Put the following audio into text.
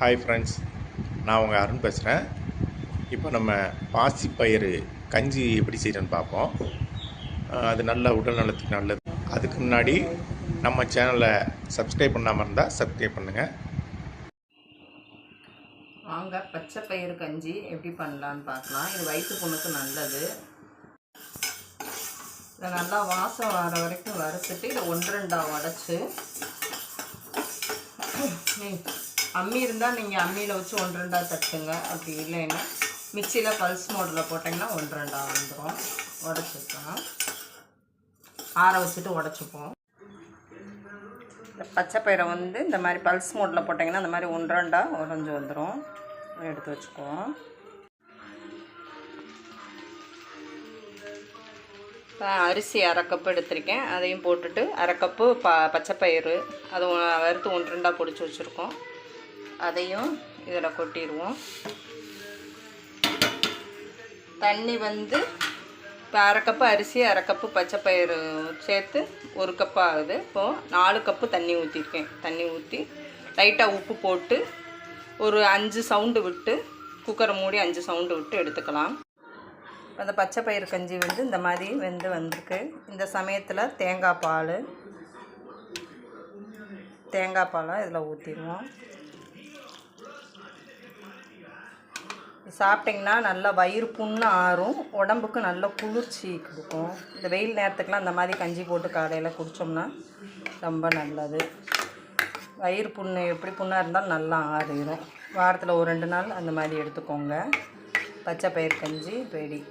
Hi friends, நான் உங்கள் அருண் பேசுகிறேன். இப்போ நம்ம பாசிப்பயிறு கஞ்சி எப்படி செய்கிறேன்னு பார்ப்போம். அது நல்ல உடல் நலத்துக்கு நல்லது. அதுக்கு முன்னாடி நம்ம சேனலை சப்ஸ்கிரைப் பண்ணாமல் இருந்தால் சப்ஸ்கிரைப் பண்ணுங்கள். வாங்க பச்சை பயிறு கஞ்சி எப்படி பண்ணலான்னு பார்க்கலாம். இது வயிற்று புண்ணுக்கு நல்லது. இதை நல்லா வாசம் வர வரைக்கும் வறுத்துட்டு இதை 1-2 உடச்சி, அம்மி இருந்தால் நீங்கள் அம்மியில் வச்சு 1-2 தட்டுங்க. அப்படி இல்லைன்னா மிக்சியில் பல்ஸ் மோடில் போட்டிங்கன்னா 1-2 வந்துடும். உடச்சிக்கலாம், ஆற வச்சுட்டு உடச்சிப்போம். இந்த பச்சை பயிரை இந்த மாதிரி பல்ஸ் மோடில் போட்டிங்கன்னா அந்த மாதிரி 1-2 உடஞ்சி வந்துடும். எடுத்து வச்சுக்குவோம். அரிசி 1/2 கப்பு எடுத்திருக்கேன். அதையும் போட்டுட்டு 1/2 கப்பு பச்சை பயிறு அதை வறுத்து 1-2 பொடிச்சு வச்சுருக்கோம். அதையும் இதில் கொட்டிடுவோம். தண்ணி இப்போ 1/2 கப்பு அரிசி 1/2 கப்பு பச்சை பயிறு சேர்த்து 1 கப்பு ஆகுது. இப்போது 4 கப்பு தண்ணி ஊற்றிருக்கேன். தண்ணி ஊற்றி லைட்டாக உப்பு போட்டு ஒரு 5 சவுண்டு விட்டு குக்கரை மூடி 5 சவுண்டு விட்டு எடுத்துக்கலாம். அந்த பச்சை பயிறு கஞ்சி இந்த மாதிரி வந்திருக்கு. இந்த சமயத்தில் தேங்காய் பாலை இதில் ஊற்றிடுவோம். சாப்பிட்டிங்கன்னா நல்லா வயிறு புண்ணு ஆறும், உடம்புக்கு நல்ல குளிர்ச்சி கொடுக்கும். இந்த வெயில் நேரத்துக்கெலாம் இந்த மாதிரி கஞ்சி போட்டு காலையில் குடித்தோம்னா ரொம்ப நல்லது. வயிறு புண்ணு எப்படி புண்ணாக இருந்தாலும் நல்லா ஆறிடும். வாரத்தில் ஒரு 2 நாள் அந்த மாதிரி எடுத்துக்கோங்க. பச்சை பயிறு கஞ்சி ரெடி.